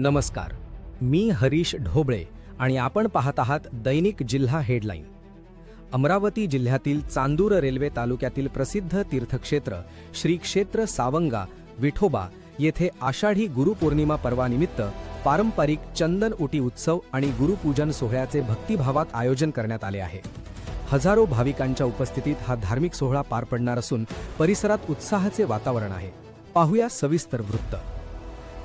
नमस्कार, मी हरीश ढोबळे आणि आपण पाहत आहात दैनिक जिल्हा हेडलाईन। अमरावती जिल्ह्यातील चांदूर रेल्वे तालुक्यातील प्रसिद्ध तीर्थक्षेत्र श्री क्षेत्र सावंगा विठोबा येथे आषाढी गुरुपौर्णिमा पर्वानिमित्त पारंपरिक चंदन उटी उत्सव आणि गुरुपूजन सोहळ्याचे भक्तिभावात आयोजन करण्यात आले आहे। हजारो भाविकांच्या उपस्थितीत हा धार्मिक सोहळा पार पडणार असून परिसरात उत्साहाचे वातावरण आहे। पाहूया सविस्तर वृत्त।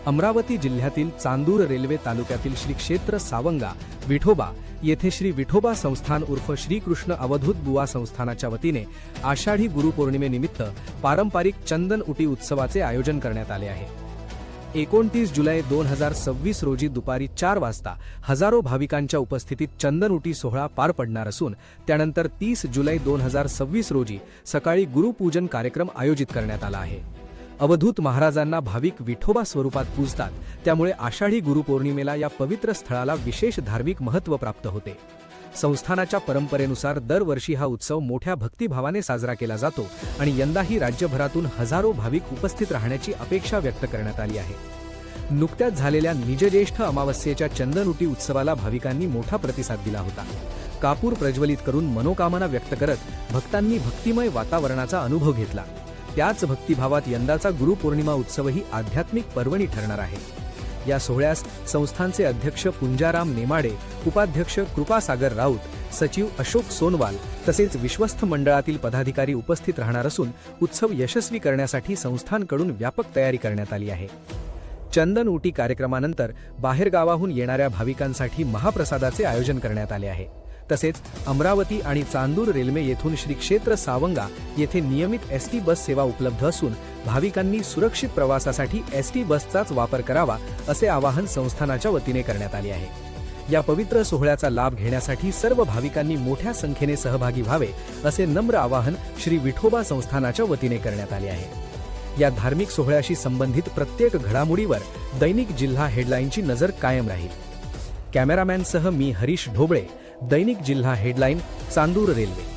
अमरावती जिल्ह्यातील चांदूर रेल्वे तालुक्यातील श्री क्षेत्र सावंगा विठोबा येथे श्री विठोबा संस्थान उर्फ श्रीकृष्ण अवधूत बुवा संस्थानाच्या वतीने आषाढी गुरुपौर्णिमेनिमित्त पारंपरिक चंदन उटी उत्सवाचे आयोजन करण्यात आले आहे। 29 जुलै 2026 रोजी दुपारी 4 वाजता हजारो भाविकांच्या उपस्थितीत चंदन उटी सोहळा पार पडणार असून त्यानंतर 30 जुलै 2026 रोजी सकाळी गुरुपूजन कार्यक्रम आयोजित करण्यात आला आहे। अवधूत महाराजांना भाविक विठोबा स्वरूपात पूजतात, त्यामुळे आषाढी गुरुपौर्णिमेला या पवित्र स्थळाला विशेष धार्मिक महत्त्व प्राप्त होते। संस्थानाच्या परंपरेनुसार दरवर्षी हा उत्सव मोठ्या भक्तिभावाने साजरा केला जातो आणि यंदाही राज्यभरातून हजारो भाविक उपस्थित राहण्याची अपेक्षा व्यक्त करण्यात आली आहे। नुकत्याच झालेल्या निजज्येष्ठ अमावस्येच्या चंदन उटी उत्सवाला भाविकांनी मोठा प्रतिसाद दिला होता। कापूर प्रज्वलित करून मनोकामना व्यक्त करत भक्तांनी भक्तिमय वातावरणाचा अनुभव घेतला। त्याच भक्तिभावात यंदाचा गुरुपौर्णिमा उत्सवही आध्यात्मिक पर्वणी ठरणार आहे। या सोहळ्यास संस्थानचे अध्यक्ष पुंजाराम नेमाडे, उपाध्यक्ष कृपासागर राऊत, सचिव अशोक सोनवाल तसेच विश्वस्त मंडळातील पदाधिकारी उपस्थित राहणार असून उत्सव यशस्वी करण्यासाठी संस्थानकडून व्यापक तयारी करण्यात आली आहे। चंदन उटी कार्यक्रमानंतर बाहेरगावाहून येणाऱ्या भाविकांसाठी महाप्रसादाचे आयोजन करण्यात आले आहे। तसेच अमरावती आणि चांदूर रेल्वे येथून श्री क्षेत्र सावंगा येथे नियमित एसटी बस सेवा उपलब्ध असून भाविकांनी सुरक्षित प्रवासासाठी एसटी बसचाच वापर करावा असे आवाहन संस्थानाच्या वतीने करण्यात आले आहे। या पवित्र सोहळ्याचा लाभ घेण्यासाठी सर्व भाविकांनी मोठ्या संख्येने सहभागी व्हावे असे नम्र आवाहन श्री विठोबा संस्थानाच्या वतीने करण्यात आले आहे। या धार्मिक सोहळ्याशी संबंधित प्रत्येक घडामोडीवर दैनिक जिल्हा हेडलाईनची नजर कायम राहील। कॅमेरामॅनसह मी हरीश ढोबळे, दैनिक जिल्हा हेडलाईन, चांदूर रेल्वे।